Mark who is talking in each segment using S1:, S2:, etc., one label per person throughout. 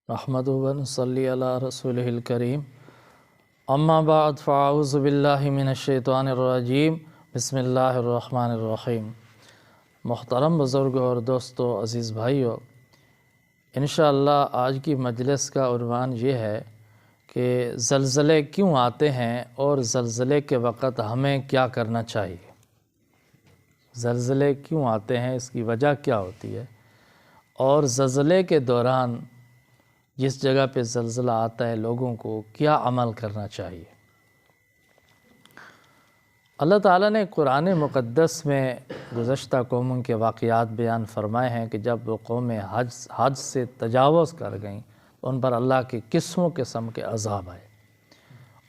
S1: نحمدہ و نصلی علی رسولہ الکریم اما بعد فاعوذ باللہ من الشیطان الرجیم بسم اللہ الرحمن الرحیم۔ محترم بزرگوں اور دوستو، عزیز بھائیو، انشاءاللہ آج کی مجلس کا عنوان یہ ہے کہ زلزلے کیوں آتے ہیں اور زلزلے کے وقت ہمیں کیا کرنا چاہیے۔ زلزلے کیوں آتے ہیں، اس کی وجہ کیا ہوتی ہے، اور زلزلے کے دوران جس جگہ پہ زلزلہ آتا ہے لوگوں کو کیا عمل کرنا چاہیے۔ اللہ تعالیٰ نے قرآن مقدس میں گزشتہ قوموں کے واقعات بیان فرمائے ہیں کہ جب وہ قومیں حد سے تجاوز کر گئیں تو ان پر اللہ کے قسم قسم کے عذاب آئے۔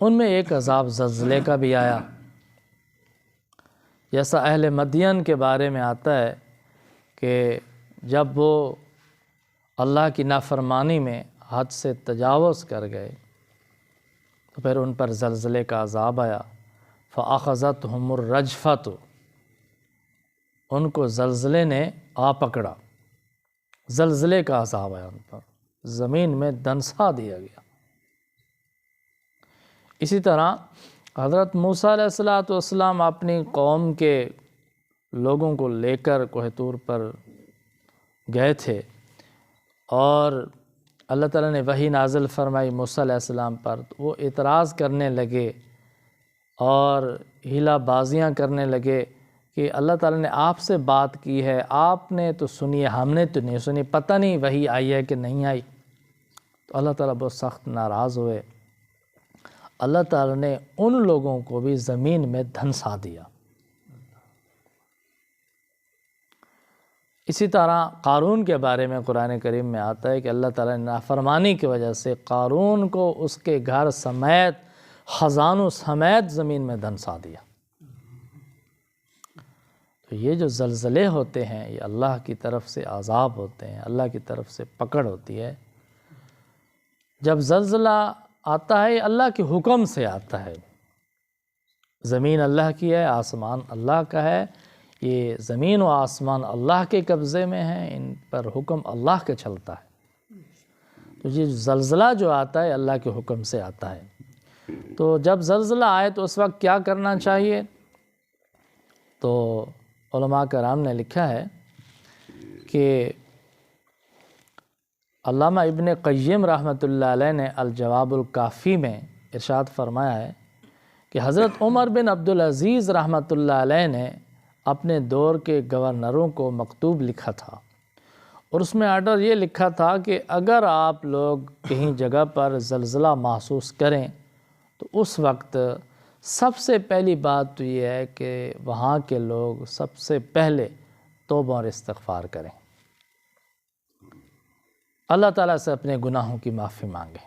S1: ان میں ایک عذاب زلزلے کا بھی آیا، جیسا اہل مدین کے بارے میں آتا ہے کہ جب وہ اللہ کی نافرمانی میں حد سے تجاوز کر گئے تو پھر ان پر زلزلے کا عذاب آیا۔ فَأَخَذَتْهُمُ الرَّجْفَةُ، ان کو زلزلے نے آ پکڑا، زلزلے کا عذاب آیا، ان پر زمین میں دنسا دیا گیا۔ اسی طرح حضرت موسیٰ علیہ السلام اپنی قوم کے لوگوں کو لے کر کوہ طور پر گئے تھے، اور اللہ تعالیٰ نے وحی نازل فرمائی موسیٰ علیہ السلام پر، تو وہ اعتراض کرنے لگے اور ہیلا بازیاں کرنے لگے کہ اللہ تعالیٰ نے آپ سے بات کی ہے، آپ نے تو سنی ہے، ہم نے تو نہیں سنی، پتہ نہیں وحی آئی ہے کہ نہیں آئی۔ تو اللہ تعالیٰ بہت سخت ناراض ہوئے۔ اللہ تعالیٰ نے ان لوگوں کو بھی زمین میں دھنسا دیا۔ اسی طرح قارون کے بارے میں قرآن کریم میں آتا ہے کہ اللہ تعالیٰ نے نافرمانی کی وجہ سے قارون کو اس کے گھر سمیت خزانوں سمیت زمین میں دھنسا دیا۔ تو یہ جو زلزلے ہوتے ہیں یہ اللہ کی طرف سے عذاب ہوتے ہیں، اللہ کی طرف سے پکڑ ہوتی ہے۔ جب زلزلہ آتا ہے یہ اللہ کے حکم سے آتا ہے۔ زمین اللہ کی ہے، آسمان اللہ کا ہے، یہ زمین و آسمان اللہ کے قبضے میں ہیں، ان پر حکم اللہ کا چلتا ہے۔ تو یہ زلزلہ جو آتا ہے اللہ کے حکم سے آتا ہے۔ تو جب زلزلہ آئے تو اس وقت کیا کرنا چاہیے؟ تو علماء کرام نے لکھا ہے کہ علامہ ابن قیم رحمۃ اللہ علیہ نے الجواب الکافی میں ارشاد فرمایا ہے کہ حضرت عمر بن عبدالعزیز رحمۃ اللہ علیہ نے اپنے دور کے گورنروں کو مکتوب لکھا تھا، اور اس میں آرڈر یہ لکھا تھا کہ اگر آپ لوگ کہیں جگہ پر زلزلہ محسوس کریں تو اس وقت سب سے پہلی بات تو یہ ہے کہ وہاں کے لوگ سب سے پہلے توبہ اور استغفار کریں، اللہ تعالیٰ سے اپنے گناہوں کی معافی مانگیں۔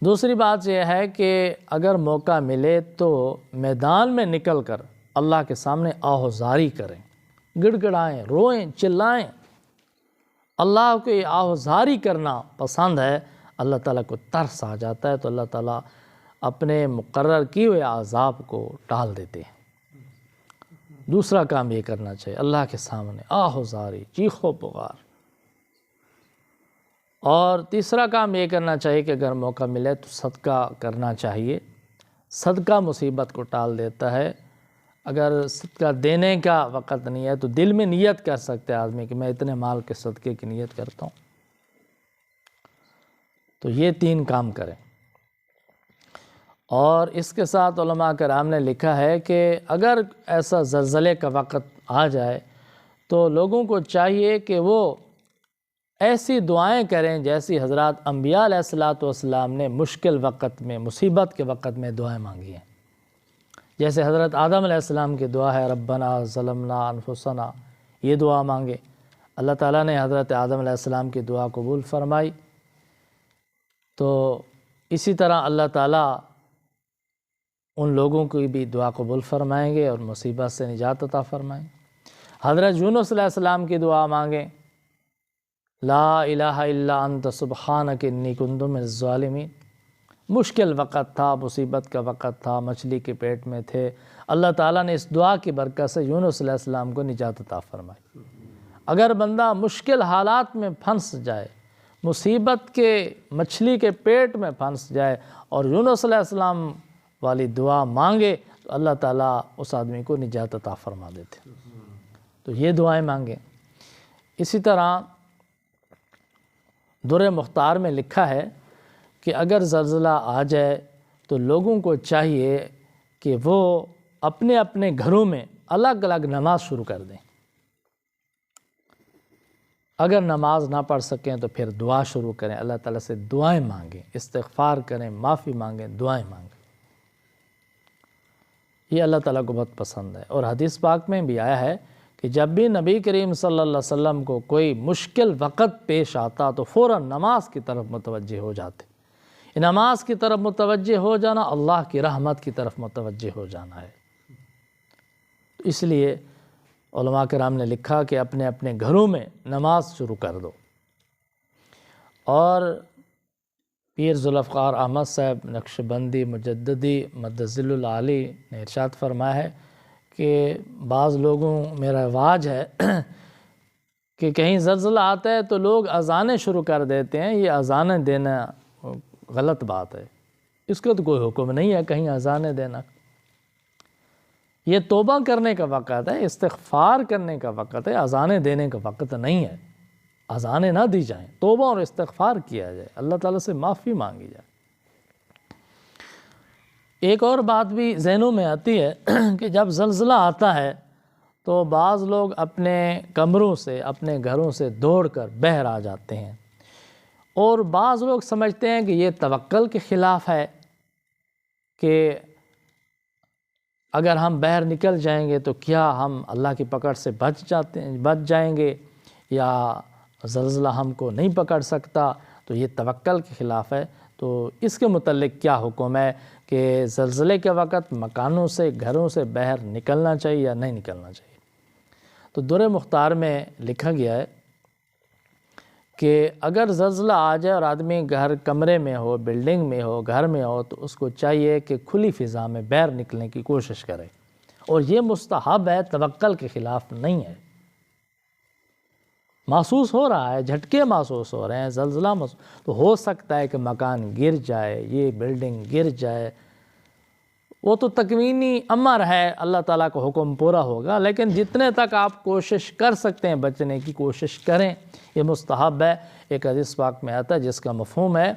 S1: دوسری بات یہ ہے کہ اگر موقع ملے تو میدان میں نکل کر اللہ کے سامنے آہوزاری کریں، گڑ گڑائیں، روئیں، چلائیں۔ اللہ کو یہ آہوزاری کرنا پسند ہے، اللہ تعالیٰ کو ترس آ جاتا ہے تو اللہ تعالیٰ اپنے مقرر کیے ہوئے عذاب کو ٹال دیتے ہیں۔ دوسرا کام یہ کرنا چاہیے، اللہ کے سامنے آہوزاری، چیخ و پکار۔ اور تیسرا کام یہ کرنا چاہیے کہ اگر موقع ملے تو صدقہ کرنا چاہیے۔ صدقہ مصیبت کو ٹال دیتا ہے۔ اگر صدقہ دینے کا وقت نہیں ہے تو دل میں نیت کر سکتے ہیں آدمی کہ میں اتنے مال کے صدقے کی نیت کرتا ہوں۔ تو یہ تین کام کریں۔ اور اس کے ساتھ علماء کرام نے لکھا ہے کہ اگر ایسا زلزلے کا وقت آ جائے تو لوگوں کو چاہیے کہ وہ ایسی دعائیں کریں جیسی حضرات انبیاء علیہ السلام نے مشکل وقت میں، مصیبت کے وقت میں دعائیں مانگی ہیں۔ جیسے حضرت آدم علیہ السلام کی دعا ہے ربنا ظلمنا انفسنا، یہ دعا مانگے، اللہ تعالیٰ نے حضرت آدم علیہ السلام کی دعا قبول فرمائی۔ تو اسی طرح اللہ تعالیٰ ان لوگوں کی بھی دعا قبول فرمائیں گے اور مصیبت سے نجات عطا فرمائیں گے۔ حضرت یونس علیہ السلام کی دعا مانگیں، لا الہ الا انت سبحانک انی کنت من الظالمین۔ مشکل وقت تھا، مصیبت کا وقت تھا، مچھلی کے پیٹ میں تھے، اللہ تعالیٰ نے اس دعا کی برکت سے یونس علیہ السلام کو نجات عطا فرمائی۔ اگر بندہ مشکل حالات میں پھنس جائے، مصیبت کے مچھلی کے پیٹ میں پھنس جائے اور یونس علیہ السلام والی دعا مانگے تو اللہ تعالیٰ اس آدمی کو نجات عطا فرما دیتے. تو یہ دعائیں مانگیں. اسی طرح در مختار میں لکھا ہے کہ اگر زلزلہ آ جائے تو لوگوں کو چاہیے کہ وہ اپنے اپنے گھروں میں الگ الگ نماز شروع کر دیں. اگر نماز نہ پڑھ سکیں تو پھر دعا شروع کریں، اللہ تعالیٰ سے دعائیں مانگیں، استغفار کریں، معافی مانگیں، دعائیں مانگیں. یہ اللہ تعالیٰ کو بہت پسند ہے. اور حدیث پاک میں بھی آیا ہے کہ جب بھی نبی کریم صلی اللہ علیہ وسلم کو کوئی مشکل وقت پیش آتا تو فوراً نماز کی طرف متوجہ ہو جاتے. نماز کی طرف متوجہ ہو جانا اللہ کی رحمت کی طرف متوجہ ہو جانا ہے. اس لیے علماء کرام نے لکھا کہ اپنے اپنے گھروں میں نماز شروع کر دو. اور پیر ذوالفقار احمد صاحب نقشبندی مجددی مدظل العالی نے ارشاد فرمایا ہے کہ بعض لوگوں میں رواج ہے کہ کہیں زلزلہ آتا ہے تو لوگ اذانیں شروع کر دیتے ہیں. یہ اذانیں دینا غلط بات ہے، اس کا تو کوئی حکم نہیں ہے کہیں اذانیں دینا. یہ توبہ کرنے کا وقت ہے، استغفار کرنے کا وقت ہے، اذانیں دینے کا وقت نہیں ہے. اذانیں نہ دی جائیں، توبہ اور استغفار کیا جائے، اللہ تعالیٰ سے معافی مانگی جائے. ایک اور بات بھی ذہنوں میں آتی ہے کہ جب زلزلہ آتا ہے تو بعض لوگ اپنے کمروں سے اپنے گھروں سے دوڑ کر باہر آ جاتے ہیں، اور بعض لوگ سمجھتے ہیں کہ یہ توکل کے خلاف ہے کہ اگر ہم باہر نکل جائیں گے تو کیا ہم اللہ کی پکڑ سے بچ جائیں گے یا زلزلہ ہم کو نہیں پکڑ سکتا، تو یہ توکل کے خلاف ہے. تو اس کے متعلق کیا حکم ہے کہ زلزلے کے وقت مکانوں سے گھروں سے باہر نکلنا چاہیے یا نہیں نکلنا چاہیے؟ تو در مختار میں لکھا گیا ہے کہ اگر زلزلہ آ جائے اور آدمی کمرے میں ہو، بلڈنگ میں ہو، گھر میں ہو، تو اس کو چاہیے کہ کھلی فضا میں باہر نکلنے کی کوشش کرے. اور یہ مستحب ہے، توکل کے خلاف نہیں ہے. محسوس ہو رہا ہے، جھٹکے محسوس ہو رہے ہیں، زلزلہ تو ہو سکتا ہے کہ مکان گر جائے، یہ بلڈنگ گر جائے، وہ تو تکوینی امر ہے، اللہ تعالیٰ کا حکم پورا ہوگا. لیکن جتنے تک آپ کوشش کر سکتے ہیں بچنے کی کوشش کریں، یہ مستحب ہے. ایک حدیث پاک میں آتا ہے جس کا مفہوم ہے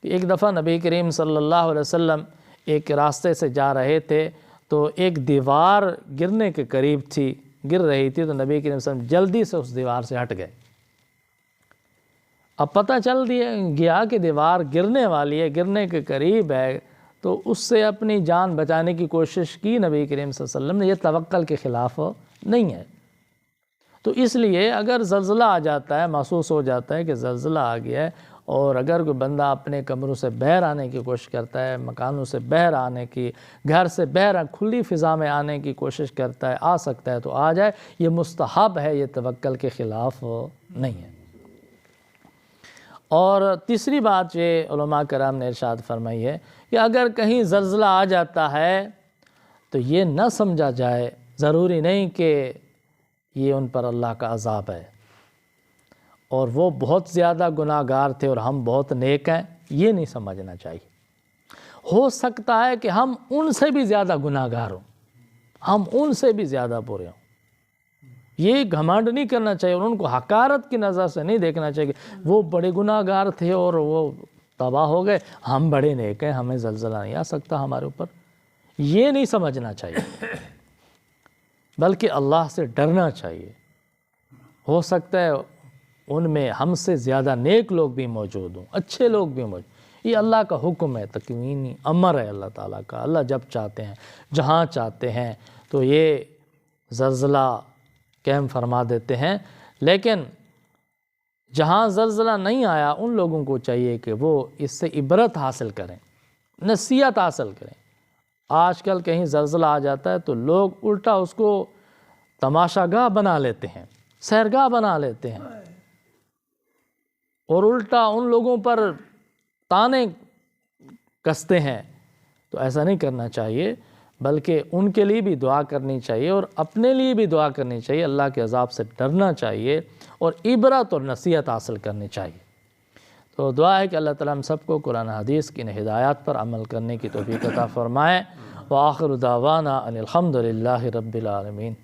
S1: کہ ایک دفعہ نبی کریم صلی اللہ علیہ وسلم ایک راستے سے جا رہے تھے تو ایک دیوار گرنے کے قریب تھی، گر رہی تھی، تو نبی کریم صلی اللہ علیہ وسلم جلدی سے اس دیوار سے ہٹ گئے. اب پتہ چل گیا کہ دیوار گرنے والی ہے، گرنے کے قریب ہے، تو اس سے اپنی جان بچانے کی کوشش کی نبی کریم صلی اللہ علیہ وسلم نے. یہ توکل کے خلاف نہیں ہے. تو اس لیے اگر زلزلہ آ جاتا ہے، محسوس ہو جاتا ہے کہ زلزلہ آ گیا ہے، اور اگر کوئی بندہ اپنے کمروں سے باہر آنے کی کوشش کرتا ہے، مکانوں سے باہر آنے کی، گھر سے باہر کھلی فضا میں آنے کی کوشش کرتا ہے، آ سکتا ہے تو آ جائے. یہ مستحب ہے، یہ توکل کے خلاف نہیں ہے. اور تیسری بات یہ علماء کرام نے ارشاد فرمائی ہے کہ اگر کہیں زلزلہ آ جاتا ہے تو یہ نہ سمجھا جائے، ضروری نہیں کہ یہ ان پر اللہ کا عذاب ہے اور وہ بہت زیادہ گناہ گار تھے اور ہم بہت نیک ہیں، یہ نہیں سمجھنا چاہیے. ہو سکتا ہے کہ ہم ان سے بھی زیادہ گناہ گار ہوں، ہم ان سے بھی زیادہ برے ہوں. یہ گھمنڈ نہیں کرنا چاہیے اور ان کو حقارت کی نظر سے نہیں دیکھنا چاہیے کہ وہ بڑے گناہ گار تھے اور وہ تباہ ہو گئے، ہم بڑے نیک ہیں، ہمیں زلزلہ نہیں آ سکتا ہمارے اوپر. یہ نہیں سمجھنا چاہیے، بلکہ اللہ سے ڈرنا چاہیے. ہو سکتا ہے ان میں ہم سے زیادہ نیک لوگ بھی موجود ہوں، اچھے لوگ بھی موجود. یہ اللہ کا حکم ہے، تکوینی امر ہے اللہ تعالیٰ کا. اللہ جب چاہتے ہیں، جہاں چاہتے ہیں تو یہ زلزلہ قائم فرما دیتے ہیں. لیکن جہاں زلزلہ نہیں آیا ان لوگوں کو چاہیے کہ وہ اس سے عبرت حاصل کریں، نصیحت حاصل کریں. آج کل کہیں زلزلہ آ جاتا ہے تو لوگ الٹا اس کو تماشا گاہ بنا لیتے ہیں، سیرگاہ بنا لیتے ہیں، اور الٹا ان لوگوں پر تانے کستے ہیں. تو ایسا نہیں کرنا چاہیے، بلکہ ان کے لیے بھی دعا کرنی چاہیے اور اپنے لیے بھی دعا کرنی چاہیے. اللہ کے عذاب سے ڈرنا چاہیے اور عبرت اور نصیحت حاصل کرنی چاہیے. تو دعا ہے کہ اللہ تعالیٰ ہم سب کو قرآن حدیث کی ہدایات پر عمل کرنے کی توفیق عطا فرمائے۔ وآخر دعوانا ان الحمد للہ رب العالمین۔